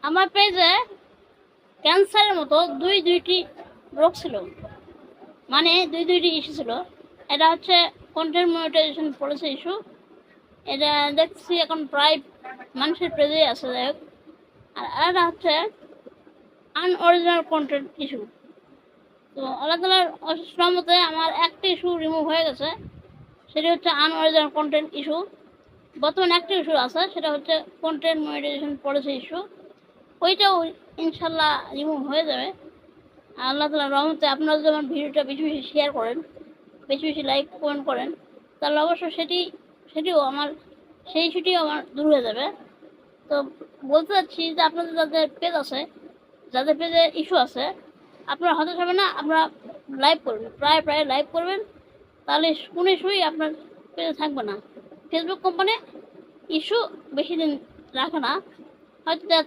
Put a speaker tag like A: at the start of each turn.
A: আমার পেজে ক্যান্সারের মতো দুইটি রোগ ছিল, মানে দুইটি ইস্যু ছিল। এটা হচ্ছে কন্টেন্ট মনিটাইজেশন পলিসি ইস্যু, এটা দেখছি এখন প্রায় মানুষের পেজে আছে। যাই হোক, আর এটা হচ্ছে আনঅরিজিনাল কন্টেন্ট ইস্যু। তো আল্লাহ তাআলার অশেষ রহমতে আমার একটা ইস্যু রিমুভ হয়ে গেছে, সেটা হচ্ছে আনঅরিজিনাল কন্টেন্ট ইস্যু। বর্তমানে একটা ইস্যু আছে, সেটা হচ্ছে কন্টেন্ট মনিটাইজেশন পলিসি ইস্যু। ওইটাও ইনশাল্লাহ রিমুভ হয়ে যাবে আল্লাহ তাআলার রহমতে। আপনারা যখন ভিডিওটা বেশি বেশি শেয়ার করেন, বেশি বেশি লাইক কমেন্ট করেন, তাহলে অবশ্য সেটিও আমার সেই ইস্যুটিও আমার দূর হয়ে যাবে। তো বলতে চাচ্ছি যে আপনাদের যাদের পেজ আছে, যাদের পেজে ইস্যু আছে, আপনারা হতাশ হবে না, আপনারা লাইভ করবেন, প্রায় লাইভ করবেন, তাহলে কোনো ইস্যুই আপনার পেজে থাকবে না। ফেসবুক কোম্পানি ইস্যু বেশি দিন রাখে না, হয়তো